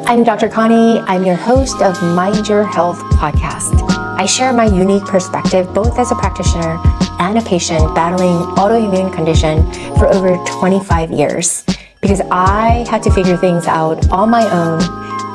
I'm Dr. Connie. I'm your host of Mind Your Health podcast. I share my unique perspective both as a practitioner and a patient battling autoimmune condition for over 25 years because I had to figure things out on my own,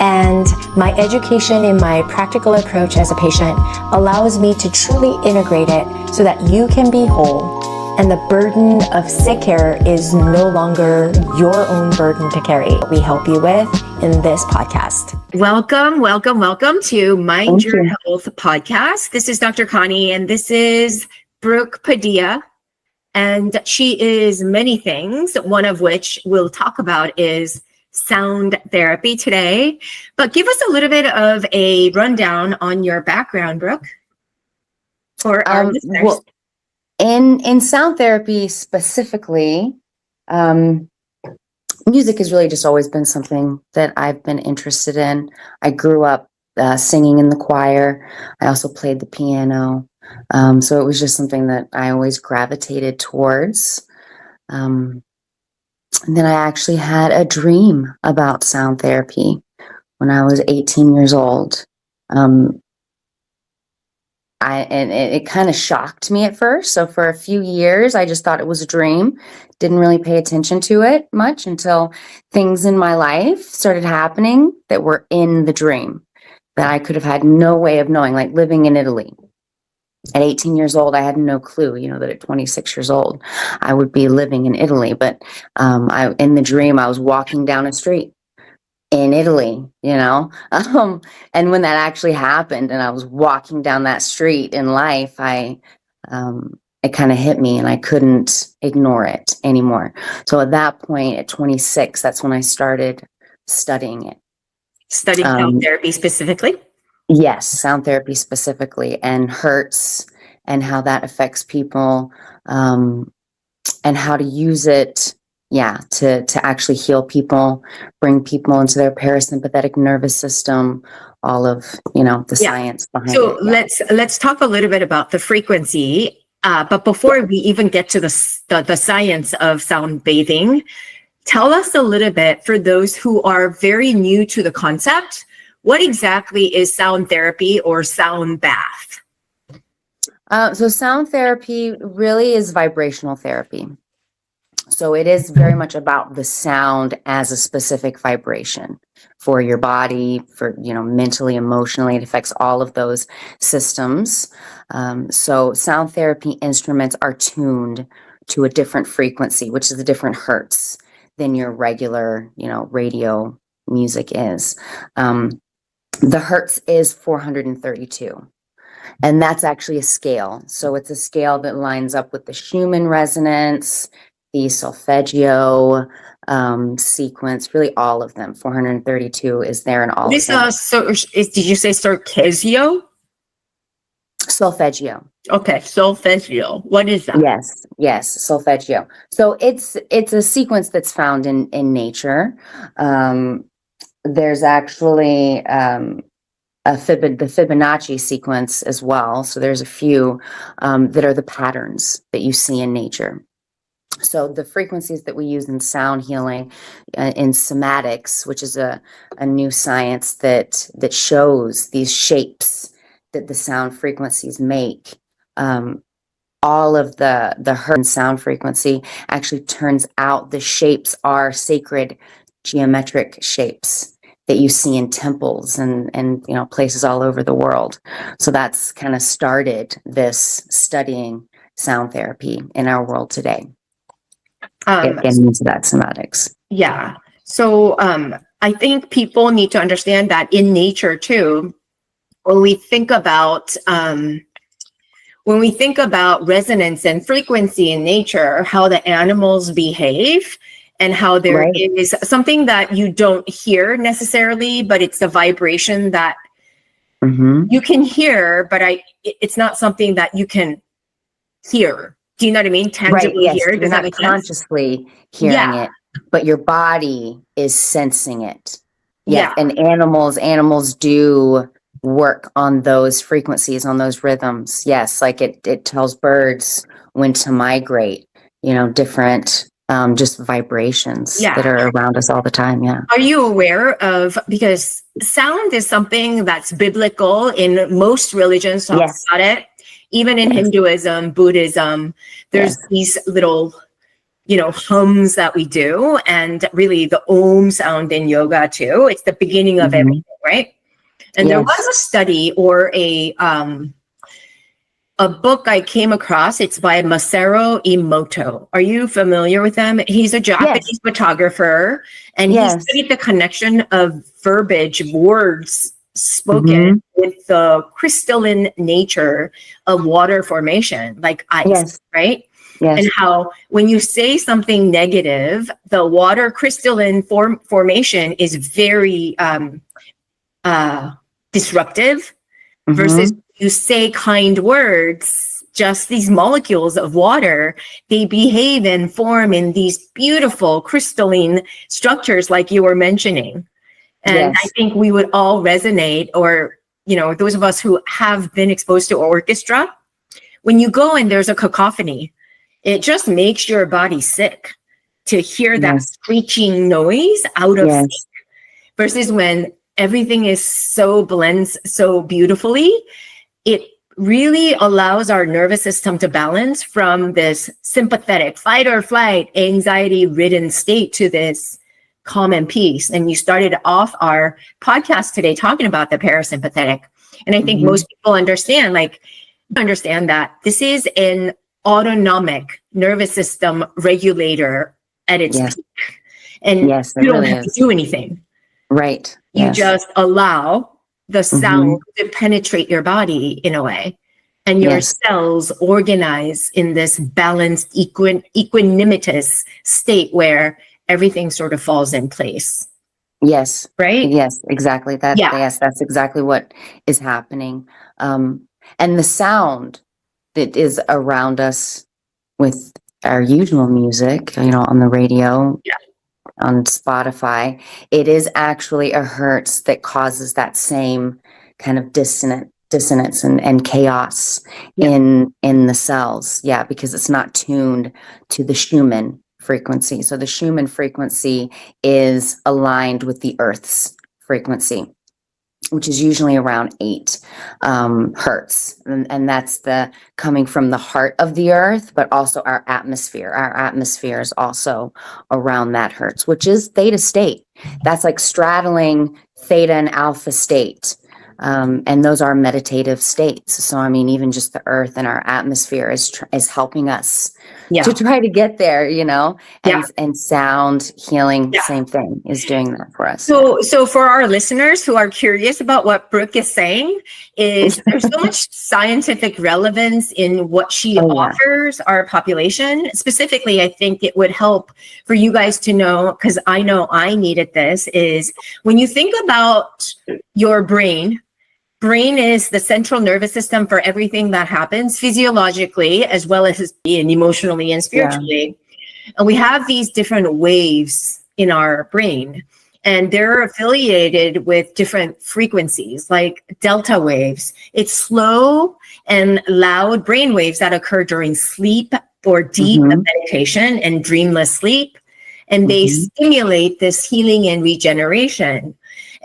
and my education in my practical approach as a patient allows me to truly integrate it so that you can be whole and the burden of sick care is no longer your own burden to carry. We help you with in this podcast. Welcome to Mind Your Health podcast. This is Dr. Connie, and this is Brooke Padilla. And she is many things, one of which we'll talk about is sound therapy today. But give us a little bit of a rundown on your background, Brooke, for our listeners. Well, in sound therapy specifically, music has really just always been something that I've been interested in. I grew up singing in the choir. I also played the piano. So it was just something that I always gravitated towards. And then I actually had a dream about sound therapy when I was 18 years old. It kind of shocked me at first. So for a few years, I just thought it was a dream. Didn't really pay attention to it much until things in my life started happening that were in the dream that I could have had no way of knowing, like living in Italy. At 18 years old, I had no clue, that at 26 years old, I would be living in Italy. But in the dream, I was walking down a street in Italy, and when that actually happened and I was walking down that street in life, it kind of hit me and I couldn't ignore it anymore. So at that point, at 26, that's when I started studying it. Studying sound therapy specifically? Yes, sound therapy specifically, and hertz and how that affects people, and how to use it, to actually heal people, bring people into their parasympathetic nervous system, all of, the science behind it. So let's talk a little bit about the frequency. But before we even get to the science of sound bathing, tell us a little bit, for those who are very new to the concept, what exactly is sound therapy or sound bath? So sound therapy really is vibrational therapy. So it is very much about the sound as a specific vibration for your body, for, mentally, emotionally. It affects all of those systems. So sound therapy instruments are tuned to a different frequency, which is a different hertz than your regular, radio music is. The hertz is 432. And that's actually a scale. So it's a scale that lines up with the Schumann resonance, the solfeggio sequence, really all of them. 432 is there in all of them. Did you say circasio? Solfeggio. Okay, solfeggio. What is that? Yes, solfeggio. So it's a sequence that's found in nature. There's actually the Fibonacci sequence as well. So there's a few that are the patterns that you see in nature. So the frequencies that we use in sound healing, in somatics, which is a new science that shows these shapes that the sound frequencies make. All of the hertz sound frequency actually turns out the shapes are sacred geometric shapes that you see in temples and places all over the world. So that's kind of started this studying sound therapy in our world today. Getting into that somatics. Yeah. So I think people need to understand that in nature too, when we think about resonance and frequency in nature, how the animals behave, and how there is something that you don't hear necessarily, but it's a vibration that you can hear, but it's not something that you can hear. Do you know what I mean? Tangibly hear. You're not consciously hearing it, but your body is sensing it. Yes. And animals do work on those frequencies, on those rhythms. Yes, like it tells birds when to migrate, different just vibrations Yeah. that are around us all the time. Yeah. Are you aware of, because sound is something that's biblical in most religions, talk Yes. about it. Even in Hinduism, Buddhism, there's these little, hums that we do. And really the Om sound in yoga too. It's the beginning of everything, right? And there was a study or a book I came across. It's by Masaru Emoto. Are you familiar with him? He's a Japanese photographer, and he studied the connection of verbiage, words spoken with the crystalline nature of water formation, like ice, right? Yes. And how when you say something negative, the water crystalline formation is very disruptive versus you say kind words, just these molecules of water, they behave and form in these beautiful crystalline structures like you were mentioning. And I think we would all resonate, or, those of us who have been exposed to orchestra, when you go and there's a cacophony, it just makes your body sick to hear that screeching noise out of sync versus when everything is blends so beautifully. It really allows our nervous system to balance from this sympathetic fight or flight, anxiety ridden state to this calm and peace. And you started off our podcast today talking about the parasympathetic. And I think most people understand that this is an autonomic nervous system regulator at its peak. And you don't have to do anything. Right. You just allow the sound to penetrate your body in a way, and your cells organize in this balanced, equanimitous state where everything sort of falls in place. Yes. Right? Yes, exactly. Yes, that's exactly what is happening. And the sound that is around us with our usual music, on the radio, on Spotify, it is actually a hertz that causes that same kind of dissonance and chaos in the cells. Yeah, because it's not tuned to the Schumann frequency. So the Schumann frequency is aligned with the Earth's frequency, which is usually around 8 hertz. And that's coming from the heart of the earth, but also our atmosphere. Our atmosphere is also around that hertz, which is theta state. That's like straddling theta and alpha state. And those are meditative states. So, even just the earth and our atmosphere is helping us to try to get there, and sound healing, same thing, is doing that for us. So for our listeners who are curious about what Brooke is saying, is there's so much scientific relevance in what she offers our population. Specifically, I think it would help for you guys to know, because I know I needed this, is when you think about your brain is the central nervous system for everything that happens physiologically, as well as emotionally and spiritually. And we have these different waves in our brain, and they're affiliated with different frequencies, like delta waves. It's slow and loud brain waves that occur during sleep or deep meditation and dreamless sleep. And they stimulate this healing and regeneration.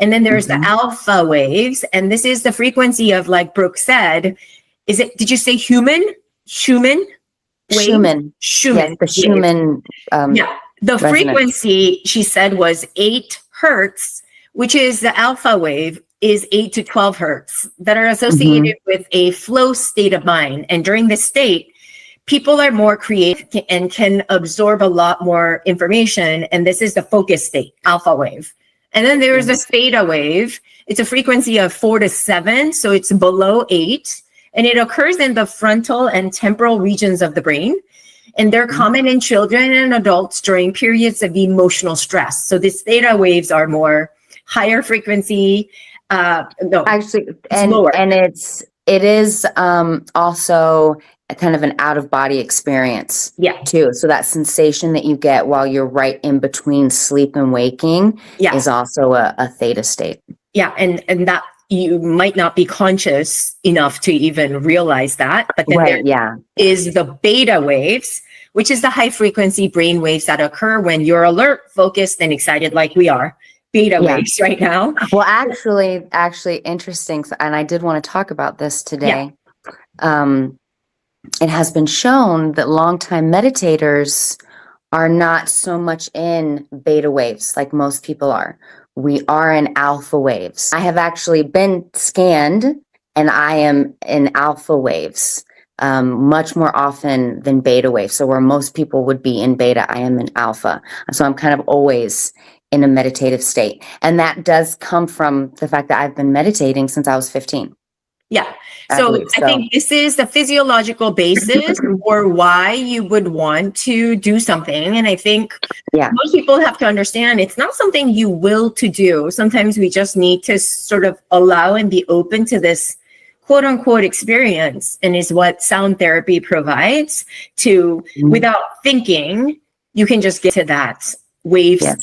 And then there's the alpha waves, and this is the frequency of, like Brooke said, did you say Schumann? Schumann. Yes, the Schumann. The frequency, she said, was 8 hertz, which is the alpha wave, is 8 to 12 hertz, that are associated with a flow state of mind. And during this state, people are more creative and can absorb a lot more information. And this is the focus state, alpha wave. And then there's a theta wave. It's a frequency of 4 to 7, so it's below 8. And it occurs in the frontal and temporal regions of the brain. And they're common in children and adults during periods of emotional stress. So these theta waves are more higher frequency. Actually, lower. And it is also a kind of an out-of-body experience too. So that sensation that you get while you're right in between sleep and waking is also a theta state. Yeah, and that you might not be conscious enough to even realize that. But then there is the beta waves, which is the high frequency brain waves that occur when you're alert, focused, and excited like we are. Beta waves right now. Well, actually interesting. And I did want to talk about this today. It has been shown that longtime meditators are not so much in beta waves like most people are. We are in alpha waves. I have actually been scanned and I am in alpha waves much more often than beta waves. So where most people would be in beta, I am in alpha. So I'm kind of always in a meditative state. And that does come from the fact that I've been meditating since I was 15. Yeah. So I think this is the physiological basis for why you would want to do something. And I think most people have to understand it's not something you will to do. Sometimes we just need to sort of allow and be open to this quote unquote experience, and is what sound therapy provides to, without thinking, you can just get to that wave state.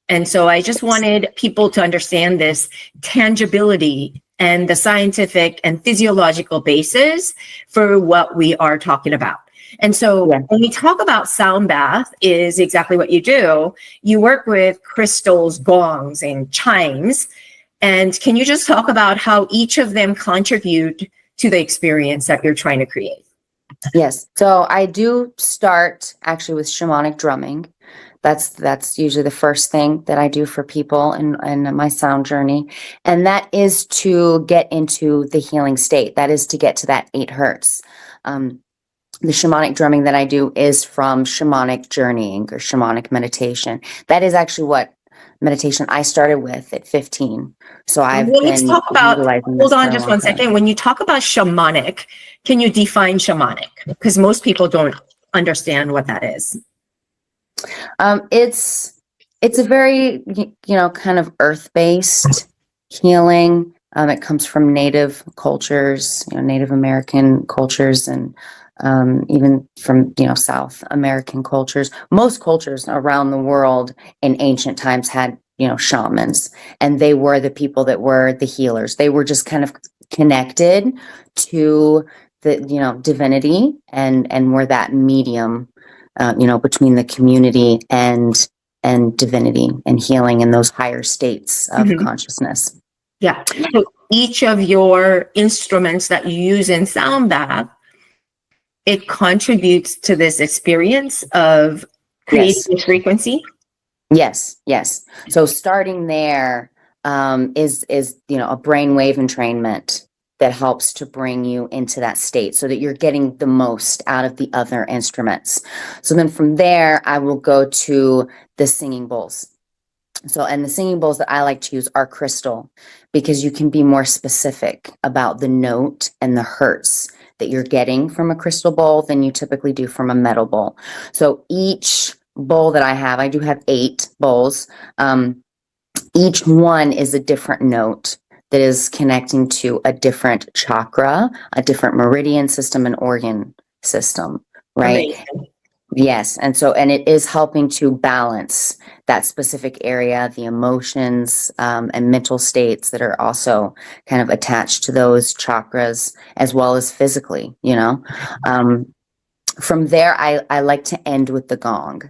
And so I just wanted people to understand this tangibility and the scientific and physiological basis for what we are talking about. And so when we talk about sound bath is exactly what you do. You work with crystals, gongs, and chimes. And can you just talk about how each of them contribute to the experience that you're trying to create? Yes. So I do start actually with shamanic drumming. That's usually the first thing that I do for people in my sound journey. And that is to get into the healing state. That is to get to that 8 hertz. The shamanic drumming that I do is from shamanic journeying or shamanic meditation. That is actually what meditation I started with at 15. So let's talk about, hold on just one second. When you talk about shamanic, can you define shamanic? Because most people don't understand what that is. It's a very, kind of earth-based healing. It comes from native cultures, Native American cultures, and even from, South American cultures. Most cultures around the world in ancient times had, shamans, and they were the people that were the healers. They were just kind of connected to the, divinity and were that medium, between the community and divinity and healing in those higher states of consciousness. Yeah. So each of your instruments that you use in sound bath, it contributes to this experience of creating this frequency. Yes. So starting there is a brainwave entrainment that helps to bring you into that state so that you're getting the most out of the other instruments. So then from there, I will go to the singing bowls. And the singing bowls that I like to use are crystal, because you can be more specific about the note and the hertz that you're getting from a crystal bowl than you typically do from a metal bowl. So each bowl that I do have 8 bowls. Each one is a different note that is connecting to a different chakra, a different meridian system and organ system, right? Amazing. Yes. And it is helping to balance that specific area, the emotions and mental states that are also kind of attached to those chakras, as well as physically, From there, I like to end with the gong.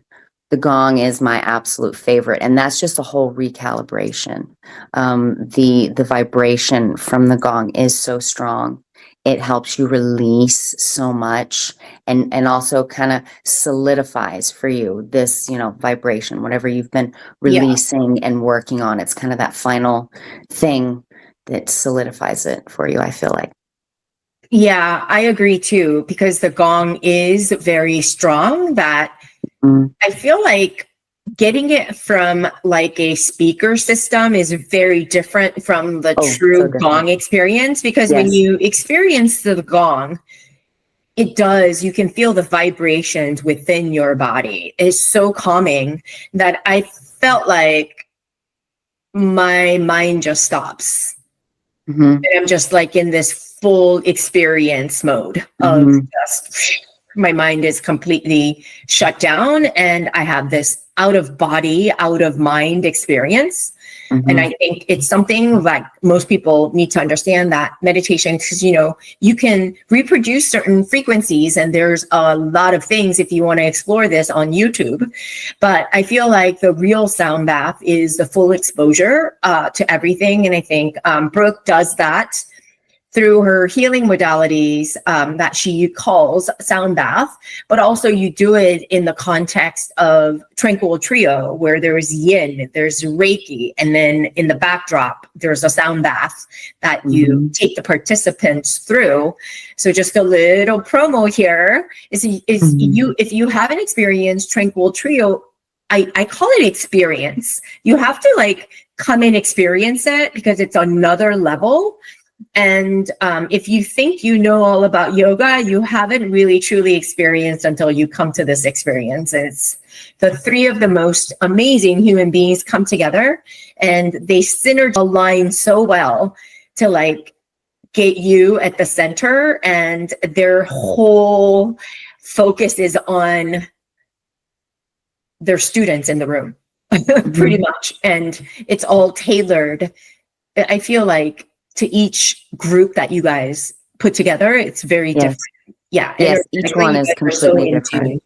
The gong is my absolute favorite, and that's just a whole recalibration. The vibration from the gong is so strong. It helps you release so much, and also kind of solidifies for you this, vibration, whatever you've been releasing and working on. It's kind of that final thing that solidifies it for you, I feel like. Yeah, I agree too, because the gong is very strong. That I feel like getting it from like a speaker system is very different from the true gong experience, because when you experience the gong, you can feel the vibrations within your body. It's so calming that I felt like my mind just stops. And I'm just like in this full experience mode of just, my mind is completely shut down and I have this out of body, out of mind experience. And I think it's something like most people need to understand that meditation, because, you can reproduce certain frequencies, and there's a lot of things if you want to explore this on YouTube. But I feel like the real sound bath is the full exposure to everything. And I think Brooke does that through her healing modalities that she calls sound bath, but also you do it in the context of Tranquil Trio, where there's yin, there's Reiki, and then in the backdrop, there's a sound bath that you take the participants through. So just a little promo here is if you haven't experienced Tranquil Trio, I call it experience. You have to come and experience it, because it's another level. And if you think you know all about yoga, you haven't really truly experienced until you come to this experience. And it's the three of the most amazing human beings come together, and they align so well to get you at the center, and their whole focus is on their students in the room, pretty much. And it's all tailored, I feel like, to each group that you guys put together. It's very different. Yeah. Yes, each one is completely different.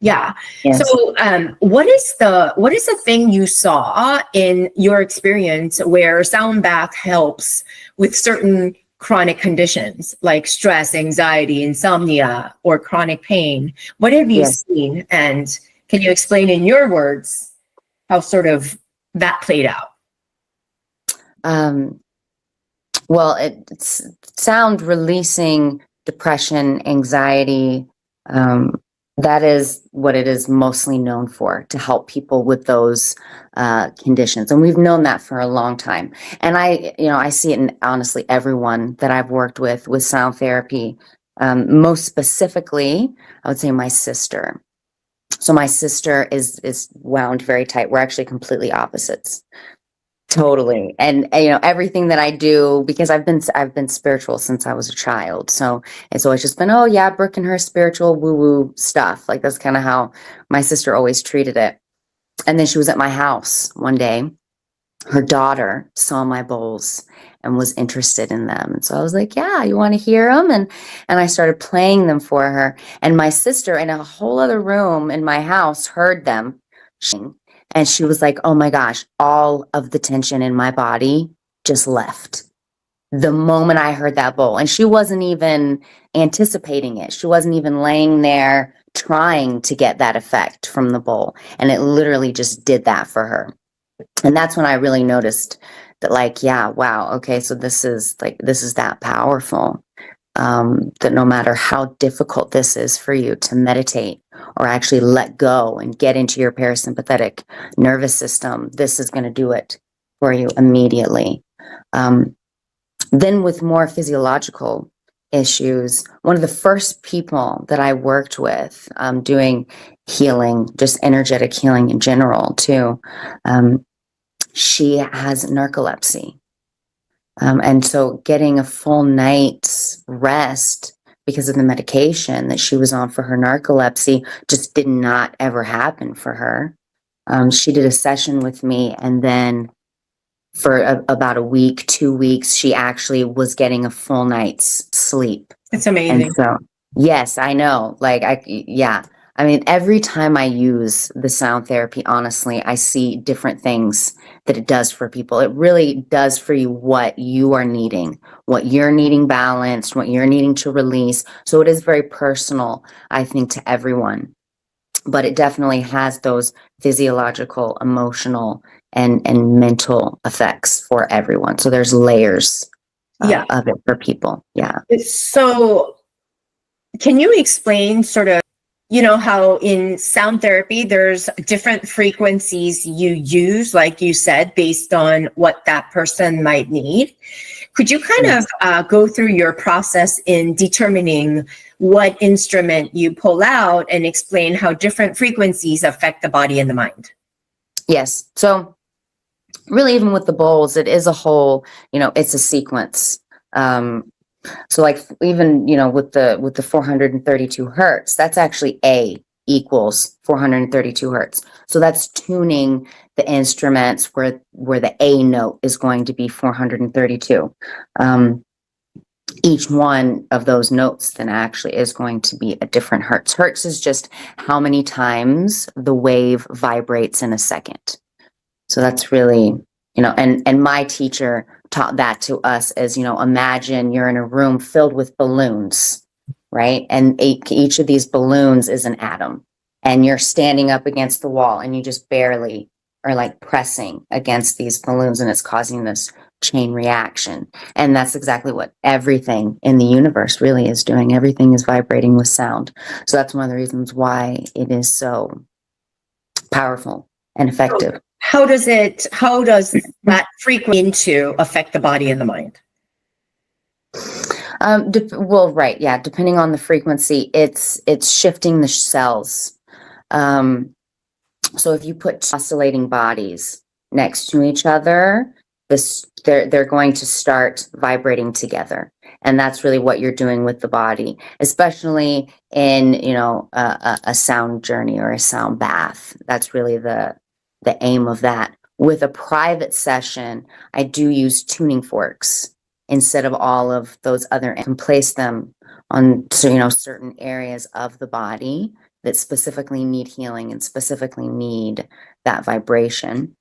Yeah. Yes. So what is the thing you saw in your experience where sound bath helps with certain chronic conditions like stress, anxiety, insomnia, or chronic pain? What have you seen? And can you explain in your words how sort of that played out? Well, it's sound releasing depression, anxiety. That is what it is mostly known for, to help people with those conditions. And we've known that for a long time. And I see it in honestly everyone that I've worked with sound therapy. Most specifically, I would say my sister. So my sister is wound very tight. We're actually completely opposites. Totally. And everything that I do, because I've been spiritual since I was a child. So it's always just been, oh yeah, Brooke and her spiritual woo-woo stuff. That's kind of how my sister always treated it. And then she was at my house one day. Her daughter saw my bowls and was interested in them. And so I was like, yeah, you want to hear them? And I started playing them for her. And my sister in a whole other room in my house heard them. And she was like, oh my gosh, all of the tension in my body just left the moment I heard that bowl. And she wasn't even anticipating it. She wasn't even laying there trying to get that effect from the bowl. And it literally just did that for her. And that's when I really noticed that, yeah, wow, okay, so this is that powerful. That no matter how difficult this is for you to meditate or actually let go and get into your parasympathetic nervous system, this is going to do it for you immediately. Then with more physiological issues, one of the first people that I worked with doing healing, just energetic healing in general too, she has narcolepsy. And so getting a full night's rest because of the medication that she was on for her narcolepsy just did not ever happen for her. She did a session with me, and then for about a week, 2 weeks, she actually was getting a full night's sleep. It's amazing. And so, yes, I know. I mean, every time I use the sound therapy, honestly, I see different things that it does for people. It really does for you what you are needing, what you're needing balanced, what you're needing to release. So it is very personal, I think, to everyone. But it definitely has those physiological, emotional, and mental effects for everyone. So there's layers of it for people. Yeah. So can you explain sort of, how in sound therapy, there's different frequencies you use, like you said, based on what that person might need. Could you kind of go through your process in determining what instrument you pull out and explain how different frequencies affect the body and the mind? Yes. So really, even with the bowls, it is a whole, it's a sequence. So even, with the 432 hertz, that's actually A equals 432 hertz. So that's tuning the instruments where the A note is going to be 432. Each one of those notes then actually is going to be a different hertz. Hertz is just how many times the wave vibrates in a second. So that's really, and my teacher taught that to us as, imagine you're in a room filled with balloons, right? And each of these balloons is an atom, and you're standing up against the wall and you just barely are like pressing against these balloons, and it's causing this chain reaction. And that's exactly what everything in the universe really is doing. Everything is vibrating with sound. So that's one of the reasons why it is so powerful and effective. How does that frequency affect the body and the mind? Right. Yeah. Depending on the frequency, it's shifting the cells. So if you put oscillating bodies next to each other, they're going to start vibrating together. And that's really what you're doing with the body, especially in, a sound journey or a sound bath. That's really the aim of that. With a private session, I do use tuning forks instead of all of those other, and place them on, certain areas of the body that specifically need healing and specifically need that vibration.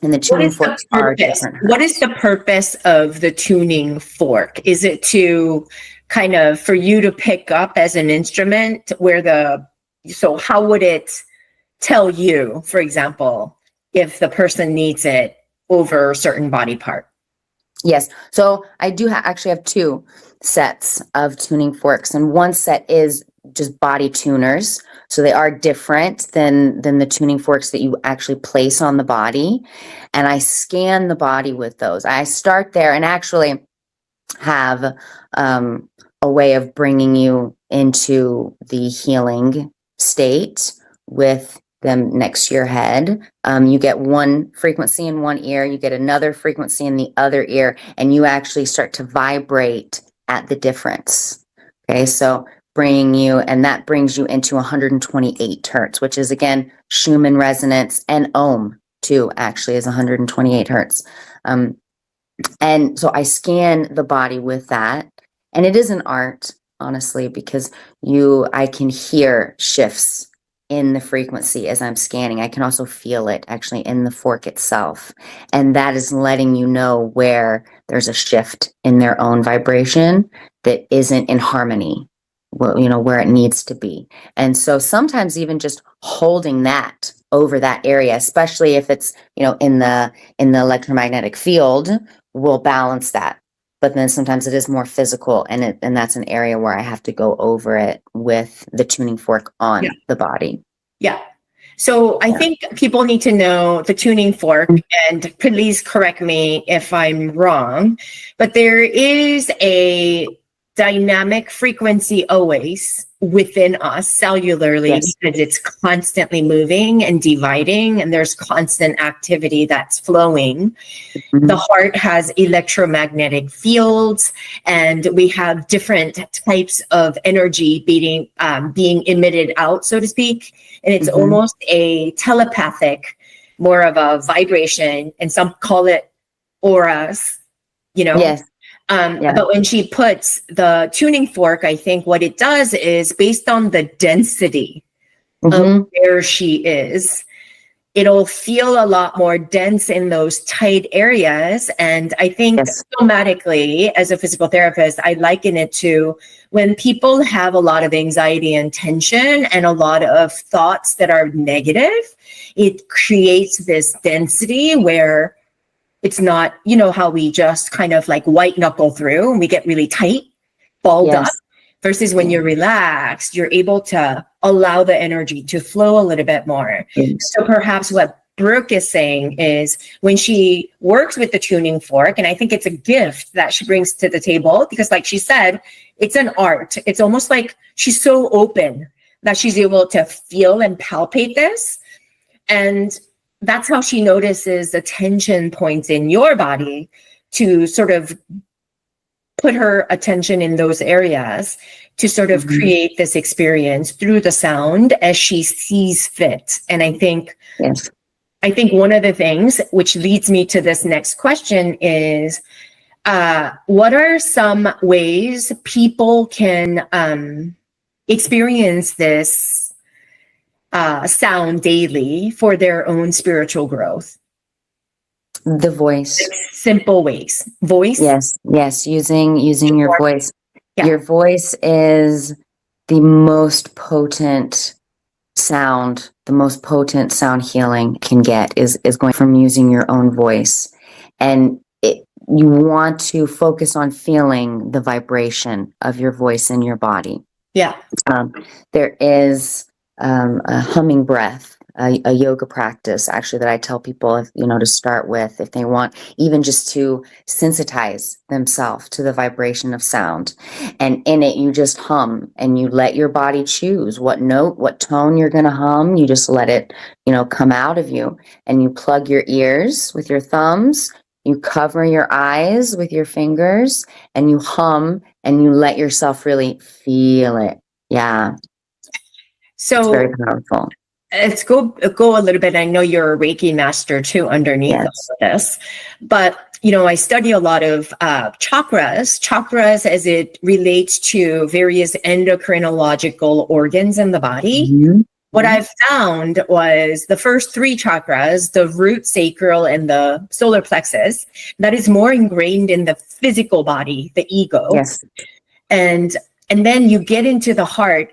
And the tuning forks are different. What is the purpose of the tuning fork? Is it to kind of for you to pick up as an instrument so how would it tell you, for example, if the person needs it over a certain body part? Yes. So I do actually have two sets of tuning forks, and one set is just body tuners. So they are different than the tuning forks that you actually place on the body. And I scan the body with those. I start there and actually have a way of bringing you into the healing state with them next to your head. You get one frequency in one ear, you get another frequency in the other ear, and you actually start to vibrate at the difference. Okay, so and that brings you into 128 hertz, which is again Schumann resonance, and ohm too actually is 128 hertz. And so I scan the body with that, and it is an art, honestly, because I can hear shifts in the frequency as I'm scanning. I can also feel it actually in the fork itself. And that is letting you know where there's a shift in their own vibration that isn't in harmony, where it needs to be. And so sometimes even just holding that over that area, especially if it's, in the electromagnetic field, will balance that. But then sometimes it is more physical, and that's an area where I have to go over it with the tuning fork on the body. Yeah. So I think people need to know the tuning fork, and please correct me if I'm wrong, but there is a dynamic frequency always within us cellularly, because it's constantly moving and dividing, and there's constant activity that's flowing. Mm-hmm. The heart has electromagnetic fields, and we have different types of energy being emitted out, so to speak. And it's almost a telepathic, more of a vibration, and some call it auras, Yes. But when she puts the tuning fork, I think what it does is based on the density of where she is, it'll feel a lot more dense in those tight areas. And I think somatically, as a physical therapist, I liken it to when people have a lot of anxiety and tension and a lot of thoughts that are negative, it creates this density where it's not, how we just kind of like white knuckle through and we get really tight, balled up, versus when you're relaxed, you're able to allow the energy to flow a little bit more. So perhaps what Brooke is saying is when she works with the tuning fork, and I think it's a gift that she brings to the table, because like she said, it's an art. It's almost like she's so open that she's able to feel and palpate this. And that's how she notices the tension points in your body to sort of put her attention in those areas to sort of create this experience through the sound as she sees fit. And I think one of the things which leads me to this next question is, what are some ways people can experience this sound daily for their own spiritual growth? The voice. Simple ways. Voice? Yes. Using your voice. Yeah. Your voice is the most potent sound. The most potent sound healing can get is going from using your own voice. And you want to focus on feeling the vibration of your voice in your body. Yeah. There is a humming breath, a yoga practice actually that I tell people, to start with if they want, even just to sensitize themselves to the vibration of sound. And in it, you just hum and you let your body choose what note, what tone you're going to hum. You just let it, come out of you, and you plug your ears with your thumbs. You cover your eyes with your fingers and you hum and you let yourself really feel it. Yeah. So it's very powerful. Let's go a little bit. I know you're a Reiki master too underneath all of this, but I study a lot of chakras as it relates to various endocrinological organs in the body. What I've found was the first three chakras, the root, sacral, and the solar plexus, that is more ingrained in the physical body, the ego. Yes. And then you get into the heart.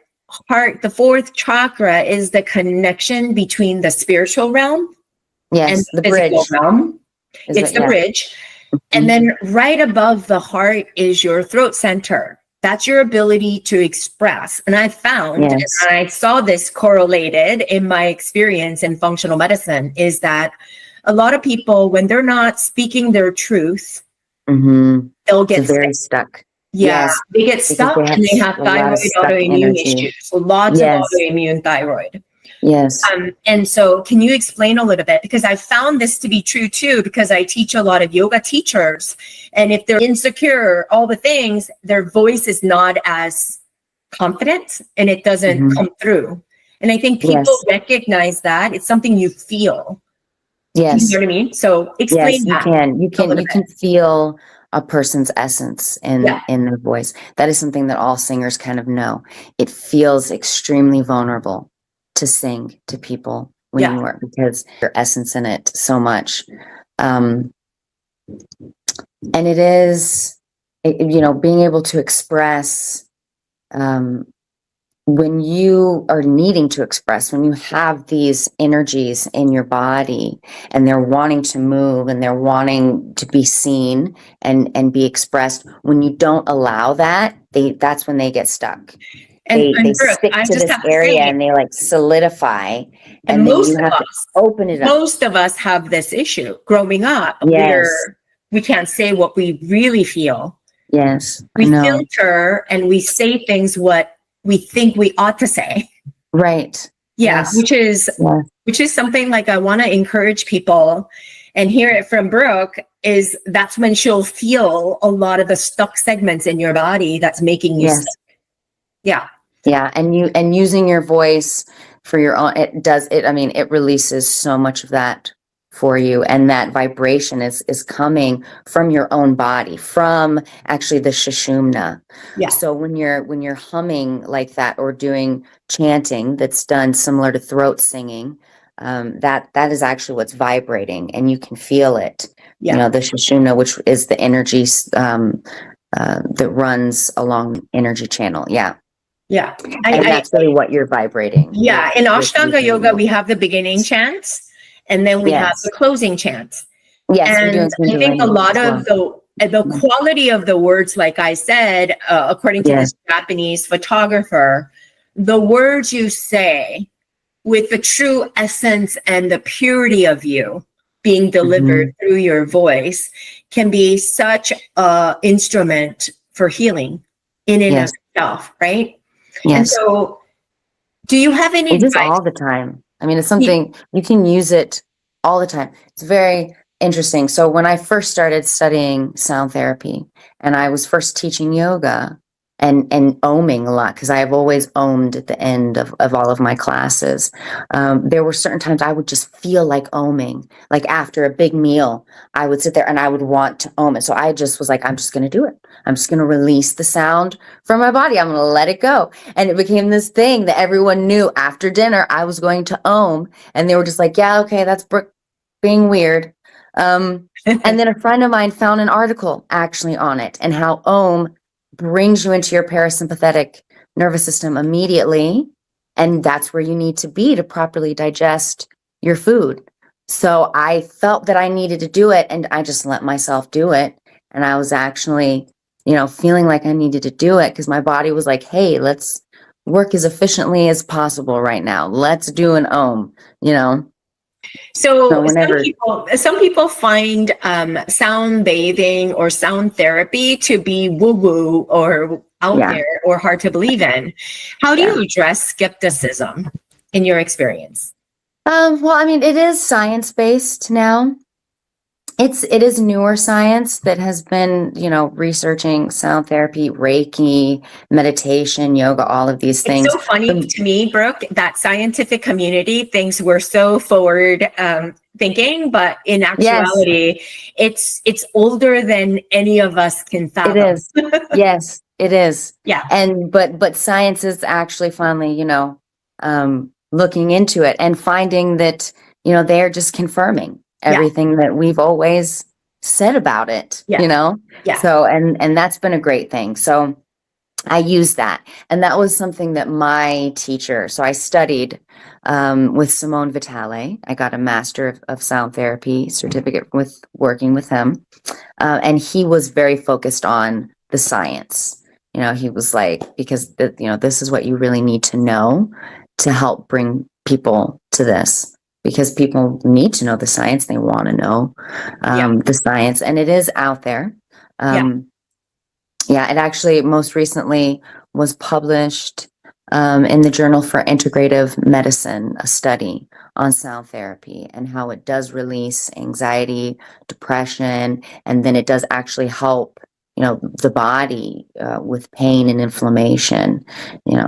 The fourth chakra is the connection between the spiritual realm and the bridge realm. It's the bridge. And then right above the heart is your throat center. That's your ability to express. And I found, and I saw this correlated in my experience in functional medicine, is that a lot of people, when they're not speaking their truth, they'll get very stuck. Yeah, they get stuck and they have thyroid autoimmune issues. So lots of autoimmune thyroid. Yes. And so can you explain a little bit? Because I found this to be true too, because I teach a lot of yoga teachers. And if they're insecure, all the things, their voice is not as confident and it doesn't come through. And I think people recognize that. It's something you feel. Yes. You know what I mean? So explain that. You can feel a person's essence in their voice. That is something that all singers kind of know. It feels extremely vulnerable to sing to people when you are, because your essence in it so much. And it is, being able to express, when you are needing to express, when you have these energies in your body and they're wanting to move and they're wanting to be seen and be expressed, when you don't allow that, that's when they get stuck. They stick to this area and they solidify, and then you have to open it up. Most of us have this issue growing up where we can't say what we really feel. Yes. We filter and we say things what we think we ought to say. Right. Yeah. Which is something I want to encourage people and hear it from Brooke, is that's when she'll feel a lot of the stuck segments in your body that's making you sick. Yeah. Yeah. And using your voice for your own, it releases so much of that for you. And that vibration is coming from your own body, from actually the Sushumna. Yeah. So when you're humming like that or doing chanting that's done similar to throat singing, that is actually what's vibrating, and you can feel it. Yeah. The Sushumna, which is the energy that runs along energy channel. Yeah. Yeah. And that's really what you're vibrating. Yeah. In Ashtanga yoga, we have the beginning chants and then we have the closing chants. Yes. And I think a lot of the quality of the words, like I said, according to this Japanese photographer, the words you say with the true essence and the purity of you being delivered through your voice can be such an instrument for healing in and of itself, right? Yes. And so do you have any advice? All the time. It's something you can use it all the time. It's very interesting. So when I first started studying sound therapy and I was first teaching yoga and oming a lot, because I have always omed at the end of all of my classes. There were certain times I would just feel like oming, like after a big meal, I would sit there and I would want to om it. So I just was like, I'm just going to do it. I'm just going to release the sound from my body. I'm going to let it go. And it became this thing that everyone knew after dinner I was going to om. And they were just like, yeah, okay, that's Brooke being weird. And then a friend of mine found an article actually on it, and how om brings you into your parasympathetic nervous system immediately. And that's where you need to be to properly digest your food. So I felt that I needed to do it, and I just let myself do it. And I was actually, feeling like I needed to do it because my body was like, hey, let's work as efficiently as possible right now. Let's do an om, So whenever, some people find sound bathing or sound therapy to be woo-woo or out Yeah. there or hard to believe in. How do you address skepticism in your experience? Well, I mean, it is science-based now. It is newer science that has been, researching sound therapy, Reiki, meditation, yoga, all of these things. It's so funny to me, Brooke, that scientific community thinks we're so forward thinking, but in actuality, it's older than any of us can fathom. It is. Yes, it is. Yeah. And but science is actually finally, looking into it and finding that, they're just confirming everything that we've always said about it, Yeah. So, and that's been a great thing. So I use that. And that was something that my teacher, so I studied with Simone Vitale. I got a Master of Sound Therapy certificate with working with him. And he was very focused on the science. He was like, because, this is what you really need to know to help bring people to this. Because people need to know the science. They want to know the science. And it is out there. It actually most recently was published in the Journal for Integrative Medicine, a study on sound therapy and how it does release anxiety, depression, and then it does actually help, the body with pain and inflammation,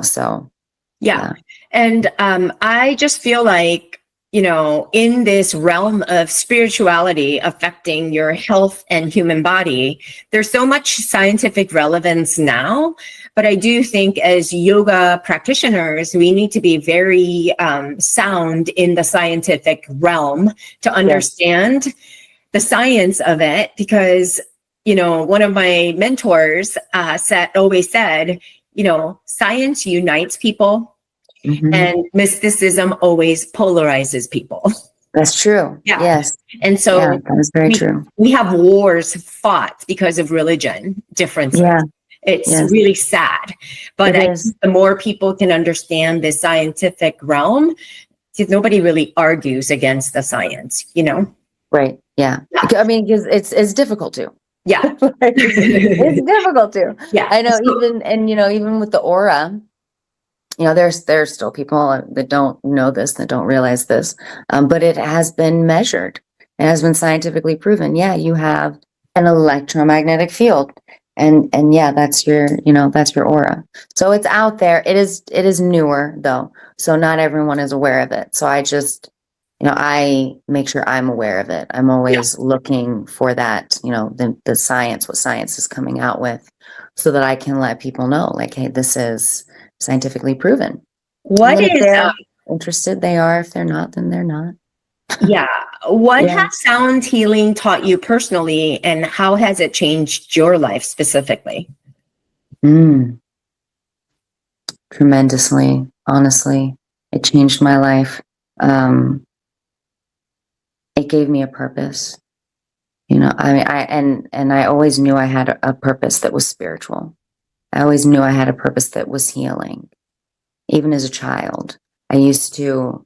so. Yeah. And I just feel like, in this realm of spirituality affecting your health and human body, there's so much scientific relevance now. But I do think as yoga practitioners, we need to be very sound in the scientific realm to understand the science of it. Because, one of my mentors always said, science unites people. Mm-hmm. And mysticism always polarizes people. That's true. Yeah. Yes. And so that is very true. We have wars fought because of religion differences. Yeah. It's really sad. But I think the more people can understand the scientific realm, because nobody really argues against the science, Right. Yeah. I mean, because it's difficult to. Yeah. It's difficult to. Yeah. I know, even with the aura, there's still people that don't know this, that don't realize this, but it has been measured. It has been scientifically proven. Yeah, you have an electromagnetic field, and that's your aura. So it's out there. It is newer though, so not everyone is aware of it. So I just, I make sure I'm aware of it. I'm always looking for that, the science, what science is coming out with, so that I can let people know, like, hey, this is scientifically proven. What is if they're interested, they are. If they're not, then they're not. Yeah. What has sound healing taught you personally, and how has it changed your life specifically? Tremendously. Honestly, it changed my life. It gave me a purpose. I always knew I had a purpose that was spiritual. I always knew I had a purpose that was healing. Even as a child, I used to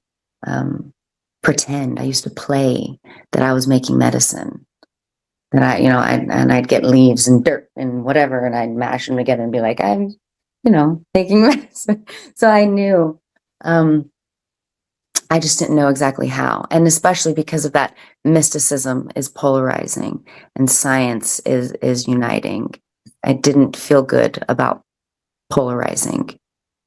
pretend. I used to play that I was making medicine. That I'd get leaves and dirt and whatever, and I'd mash them together and be like, I'm, making medicine. So I knew. I just didn't know exactly how, and especially because of that, mysticism is polarizing and science is uniting. I didn't feel good about polarizing,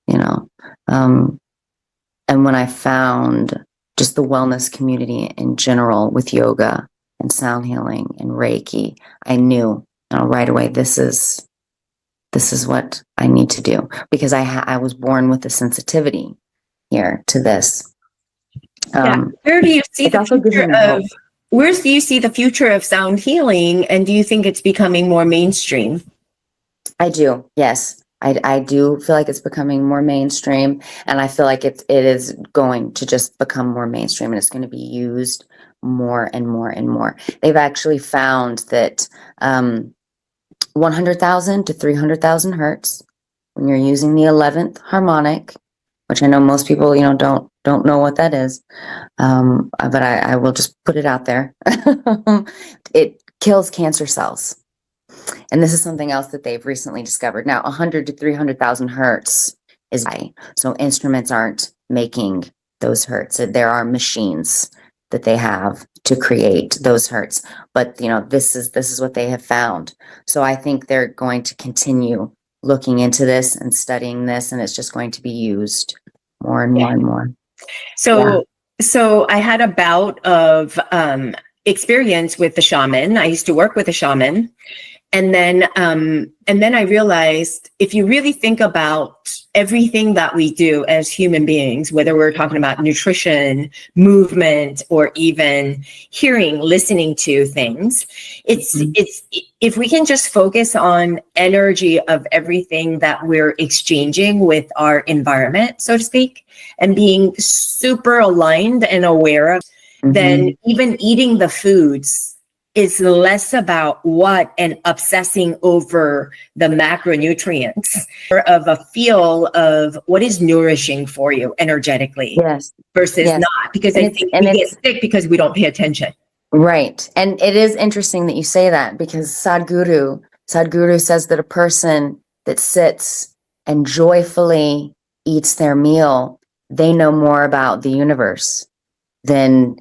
you know. And when I found just the wellness community in general with yoga and sound healing and Reiki, I knew, right away, this is what I need to do, because I was born with a sensitivity here to this. Where do you see it also gives me hope. where do you see the future of sound healing, and do you think it's becoming more mainstream? I do, yes. I do feel like it's becoming more mainstream, and I feel like it is going to just become more mainstream, and it's going to be used more and more and more. They've actually found that 100,000 to 300,000 hertz, when you're using the 11th harmonic, which I know most people, don't know what that is, but I will just put it out there. It kills cancer cells. And this is something else that they've recently discovered. Now, 100 to 300,000 hertz is high. So instruments aren't making those hertz. There are machines that they have to create those hertz. But, this is what they have found. So I think they're going to continue looking into this and studying this, and it's just going to be used more and more and more. So I had a bout of experience with the shaman. I used to work with a shaman. And then I realized, if you really think about everything that we do as human beings, whether we're talking about nutrition, movement, or even hearing, listening to things, it's if we can just focus on energy of everything that we're exchanging with our environment, so to speak, and being super aligned and aware of, then even eating the foods is less about what and obsessing over the macronutrients, or of a feel of what is nourishing for you energetically versus not, because I think we get sick because we don't pay attention. Right. And it is interesting that you say that, because Sadhguru says that a person that sits and joyfully eats their meal, they know more about the universe than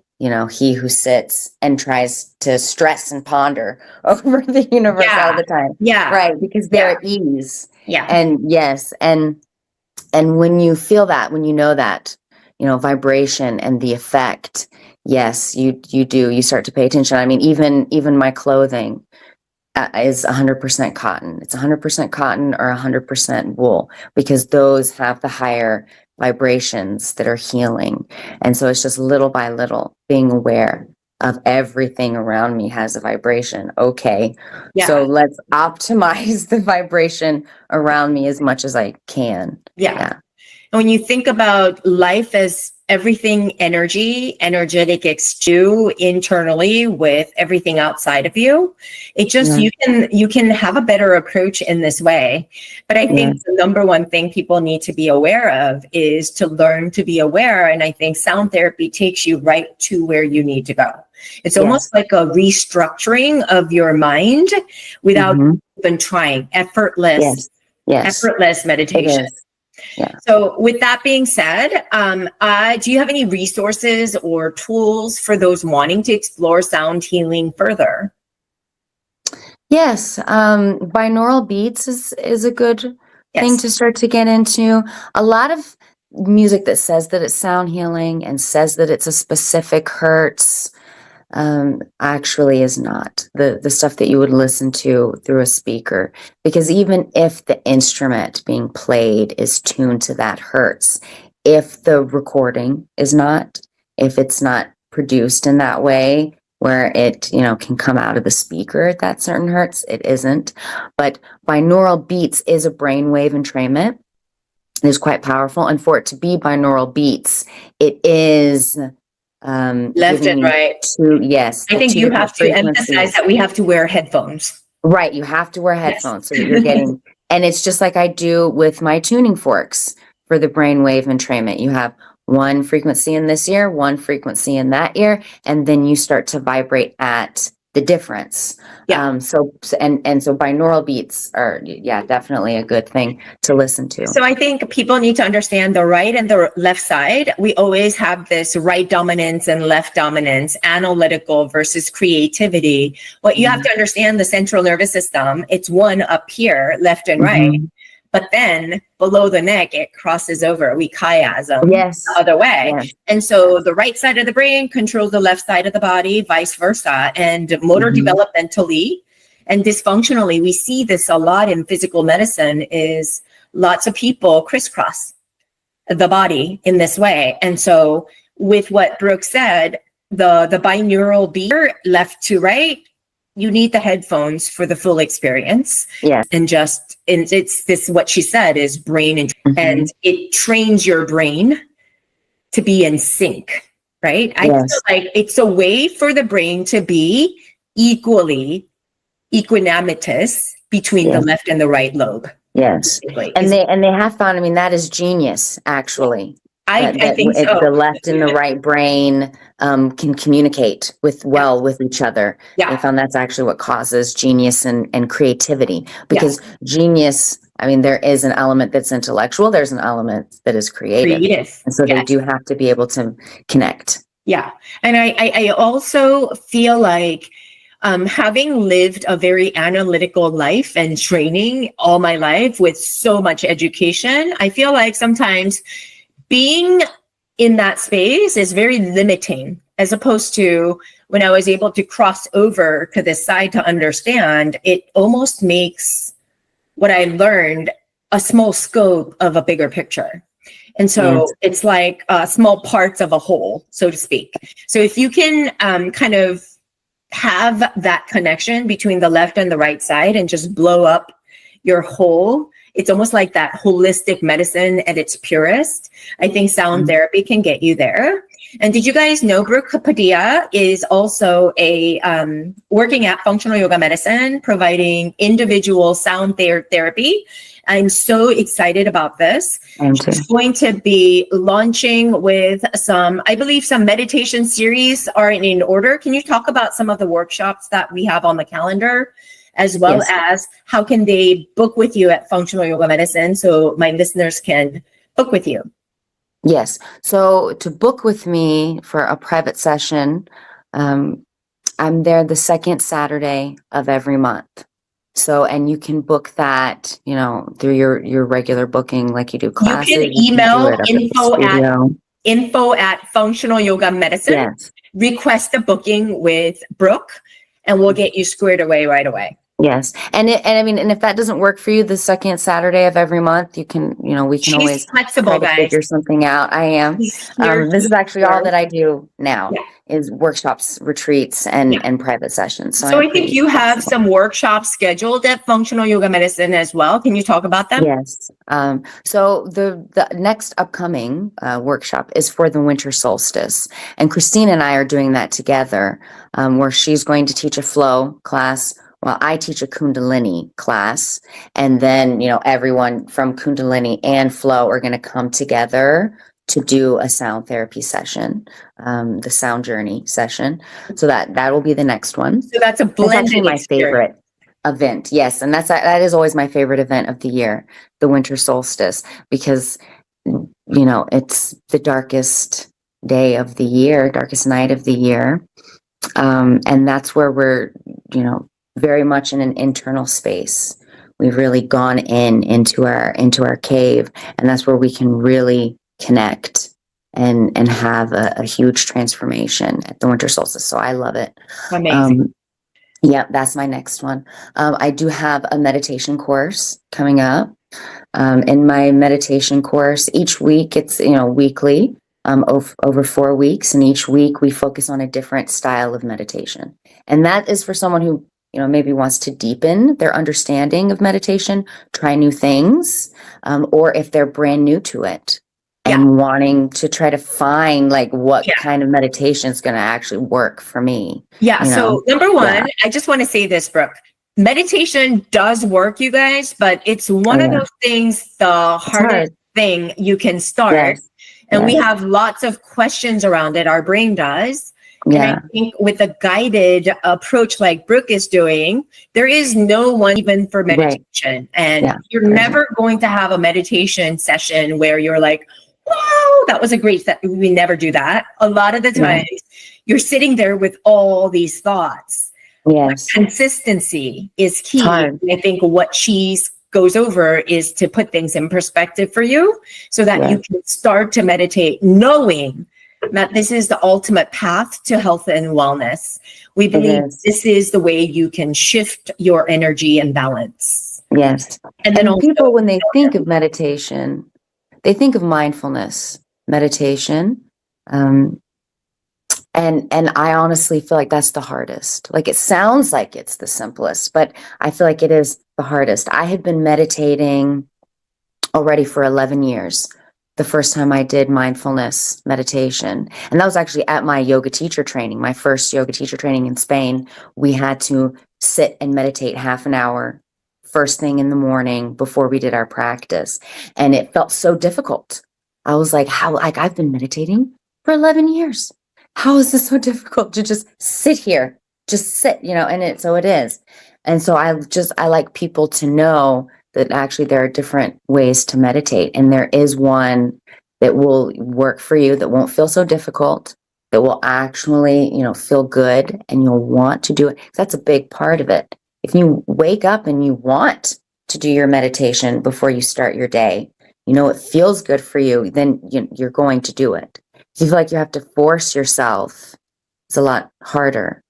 he who sits and tries to stress and ponder over the universe all the time. Right. Because they're at ease. And yes. And when you feel that, when you know that, vibration and the effect, yes, you do. You start to pay attention. I mean, even my clothing is 100% cotton. It's 100% cotton or 100% wool, because those have the higher vibrations that are healing. And so it's just little by little being aware of everything around me has a vibration. Okay. So let's optimize the vibration around me as much as I can. And when you think about life as everything energetic exchange internally with everything outside of you, it just you can have a better approach in this way. But I think the number one thing people need to be aware of is to learn to be aware, and I think sound therapy takes you right to where you need to go. It's almost like a restructuring of your mind without even trying. Effortless meditation. So with that being said, do you have any resources or tools for those wanting to explore sound healing further? Yes. Binaural beats is a good thing to start to get into. A lot of music that says that it's sound healing and says that it's a specific hertz actually is not the stuff that you would listen to through a speaker, because even if the instrument being played is tuned to that hertz, if the recording is not, if it's not produced in that way where it can come out of the speaker at that certain hertz, it isn't. But binaural beats is a brainwave entrainment. It is quite powerful, and for it to be binaural beats, it is left and right. I think you have to emphasize that we have to wear headphones. Right. You have to wear headphones so that you're getting, and it's just like I do with my tuning forks for the brainwave entrainment. You have one frequency in this ear, one frequency in that ear, and then you start to vibrate at the difference. Yeah. So binaural beats are, definitely a good thing to listen to. So I think people need to understand the right and the left side. We always have this right dominance and left dominance, analytical versus creativity. What you have to understand, the central nervous system, it's one up here, left and right. But then below the neck, it crosses over. We chiasm the other way. Yes. And so the right side of the brain controls the left side of the body, vice versa. And motor developmentally and dysfunctionally, we see this a lot in physical medicine, is lots of people crisscross the body in this way. And so with what Brooke said, the binaural beat, left to right, you need the headphones for the full experience. Yes. And it's this, what she said is brain and it trains your brain to be in sync, right? I feel like it's a way for the brain to be equally equanimitous between the left and the right lobe. Yes. And they have found, I mean, that is genius, actually. I think so. The left and the right brain can communicate with each other. Yeah. They found that's actually what causes genius and creativity, because genius, I mean, there is an element that's intellectual, there's an element that is creative. And so they do have to be able to connect. Yeah. And I also feel like having lived a very analytical life and training all my life with so much education, I feel like sometimes being in that space is very limiting, as opposed to when I was able to cross over to this side to understand, it almost makes what I learned a small scope of a bigger picture. And so it's like small parts of a whole, so to speak. So if you can kind of have that connection between the left and the right side and just blow up your whole, it's almost like that holistic medicine at its purest. I think sound therapy can get you there. And did you guys know Brooke Padilla is also a working at Functional Yoga Medicine, providing individual sound therapy. I'm so excited about this. She's going to be launching with I believe some meditation series are in order. Can you talk about some of the workshops that we have on the calendar, as well as how can they book with you at Functional Yoga Medicine so my listeners can book with you? Yes. So to book with me for a private session, I'm there the second Saturday of every month. So, and you can book that, through your regular booking, like you do classes. You can email info at Functional Yoga Medicine. Yes. Request a booking with Brooke, and we'll get you squared away right away. Yes. And if that doesn't work for you, the second Saturday of every month, you can, we can She's always flexible, guys. Figure something out. I am. This is actually all that I do now is workshops, retreats, and private sessions. So I think you have some workshops scheduled at Functional Yoga Medicine as well. Can you talk about them? Yes. So the next upcoming workshop is for the winter solstice. And Christine and I are doing that together, where she's going to teach a flow class. Well, I teach a Kundalini class, and then, everyone from Kundalini and flow are going to come together to do a sound therapy session, the sound journey session. So that will be the next one. So that's a blended my favorite event. Yes. And that is always my favorite event of the year, the winter solstice, because, it's the darkest day of the year, darkest night of the year. And that's where we're, very much in an internal space. We've really gone into our cave, and that's where we can really connect and have a huge transformation at the winter solstice. So I love it. Amazing. That's my next one. I do have a meditation course coming up. In my meditation course, each week it's weekly, over 4 weeks, and each week we focus on a different style of meditation. And that is for someone who maybe wants to deepen their understanding of meditation, try new things, or if they're brand new to it and wanting to try to find what kind of meditation is going to actually work for me. Yeah. So number one, I just want to say this, Brooke. Meditation does work, you guys, but it's one of those things, the hardest thing you can start. And we have lots of questions around it. Our brain does. And I think with a guided approach like Brooke is doing, there is no one even for meditation. And you're never going to have a meditation session where you're like, wow, that was a great set. We never do that. A lot of the times you're sitting there with all these thoughts. Yes. But consistency is key. And I think what she goes over is to put things in perspective for you so that you can start to meditate knowing that this is the ultimate path to health and wellness. We believe this is the way you can shift your energy and balance. Yes. And then people, when they think of meditation, they think of mindfulness meditation. And I honestly feel like that's the hardest. Like, it sounds like it's the simplest, but I feel like it is the hardest. I have been meditating already for 11 years. The first time I did mindfulness meditation. And that was actually at my yoga teacher training, my first yoga teacher training in Spain. We had to sit and meditate half an hour first thing in the morning before we did our practice. And it felt so difficult. I was like, I've been meditating for 11 years. How is this so difficult to just sit here, just sit, and so it is. And so I like people to know that actually there are different ways to meditate. And there is one that will work for you, that won't feel so difficult, that will actually, feel good, and you'll want to do it. That's a big part of it. If you wake up and you want to do your meditation before you start your day, it feels good for you, then you're going to do it. If you feel like you have to force yourself, it's a lot harder,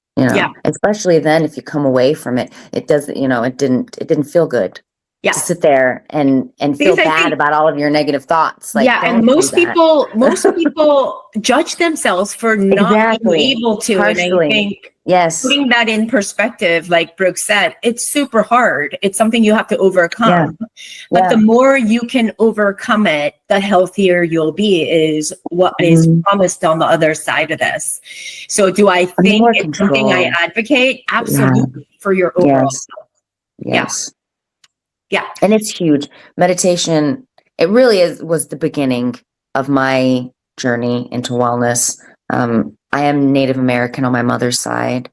especially then if you come away from it, it doesn't, it didn't feel good. To sit there and feel bad about all of your negative thoughts. And most people judge themselves for not being able to. Partially. And I think putting that in perspective, like Brooke said, it's super hard. It's something you have to overcome. But the more you can overcome it, the healthier you'll be, is what is promised on the other side of this. So do I think it's something I advocate? Absolutely. For your overall health. Yes. Yeah. And it's huge. Meditation, it really was the beginning of my journey into wellness. I am Native American on my mother's side.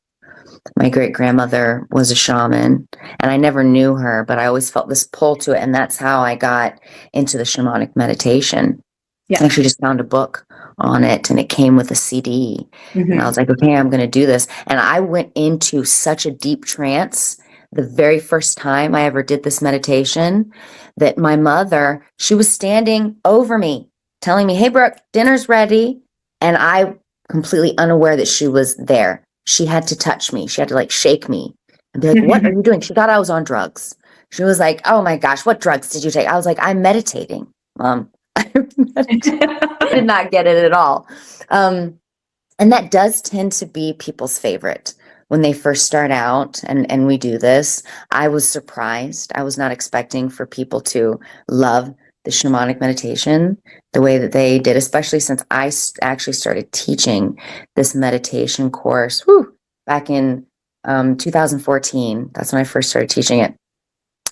My great grandmother was a shaman, and I never knew her, but I always felt this pull to it. And that's how I got into the shamanic meditation. I actually just found a book on it, and it came with a CD. And I was like, okay, I'm going to do this. And I went into such a deep trance the very first time I ever did this meditation, that my mother, she was standing over me telling me, hey, Brooke, dinner's ready. And I, completely unaware that she was there. She had to touch me. She had to shake me and be like, what are you doing? She thought I was on drugs. She was like, oh my gosh, what drugs did you take? I was like, I'm meditating, Mom. I did not get it at all. And that does tend to be people's favorite. When they first start out and we do this, I was surprised. I was not expecting for people to love the shamanic meditation the way that they did, especially since I actually started teaching this meditation course back in 2014. That's when I first started teaching it.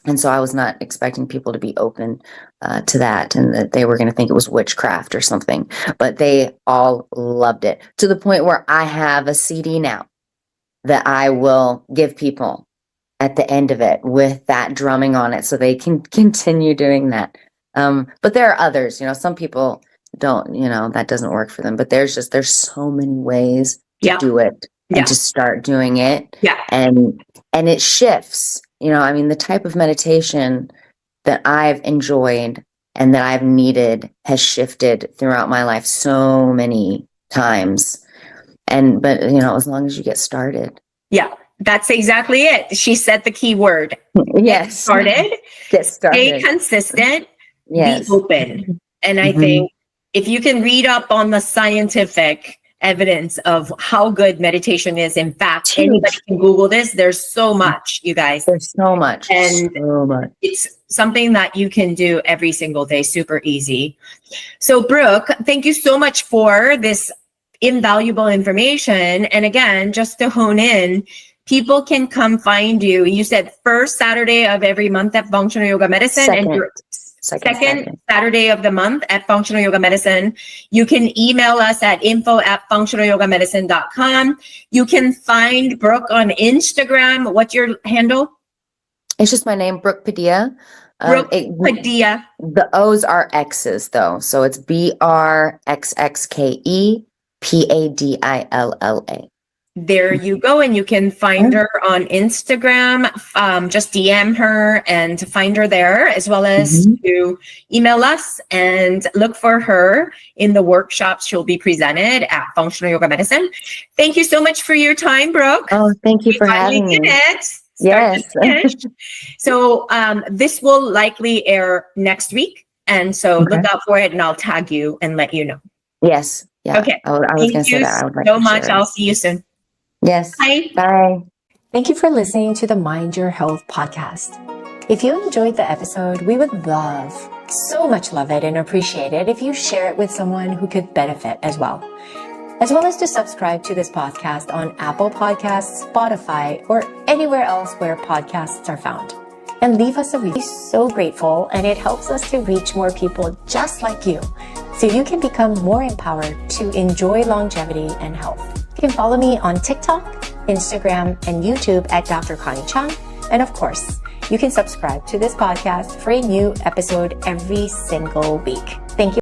And so I was not expecting people to be open to that, and that they were going to think it was witchcraft or something. But they all loved it, to the point where I have a CD now that I will give people at the end of it with that drumming on it, so they can continue doing that. But there are others, some people don't, that doesn't work for them, but there's so many ways to do it and to start doing it. And it shifts, the type of meditation that I've enjoyed and that I've needed has shifted throughout my life so many times. But as long as you get started. Yeah, that's exactly it. She said the key word. Yes. Get started. Stay consistent. Be open. And I think if you can read up on the scientific evidence of how good meditation is, in fact, anybody can Google this. There's so much, you guys. There's so much. And it's something that you can do every single day. Super easy. So Brooke, thank you so much for this invaluable information. And again, just to hone in, people can come find you. You said first Saturday of every month at Functional Yoga Medicine. Second. And second Saturday of the month at Functional Yoga Medicine. You can email us at info@functionalyogamedicine.com. You can find Brooke on Instagram. What's your handle? It's just my name, Brooke Padilla. Brooke Padilla. The O's are X's though. So it's BRXXKEPADILLA. There you go. And you can find her on Instagram. Just DM her and find her there, as well as to email us and look for her in the workshops she'll be presented at Functional Yoga Medicine. Thank you so much for your time, Brooke. Oh, thank you for having me. Yes. So this will likely air next week. And so look out for it, and I'll tag you and let you know. Yes. Yeah. Okay. I was going to say that. I would like so much. I'll see you soon. Yes. Bye. Bye. Thank you for listening to the Mind Your Health podcast. If you enjoyed the episode, we would so much love it and appreciate it if you share it with someone who could benefit as well as to subscribe to this podcast on Apple Podcasts, Spotify, or anywhere else where podcasts are found. And leave us a review. We're so grateful, and it helps us to reach more people just like you, so you can become more empowered to enjoy longevity and health. You can follow me on TikTok, Instagram, and YouTube at Dr. Connie Chung. And of course, you can subscribe to this podcast for a new episode every single week.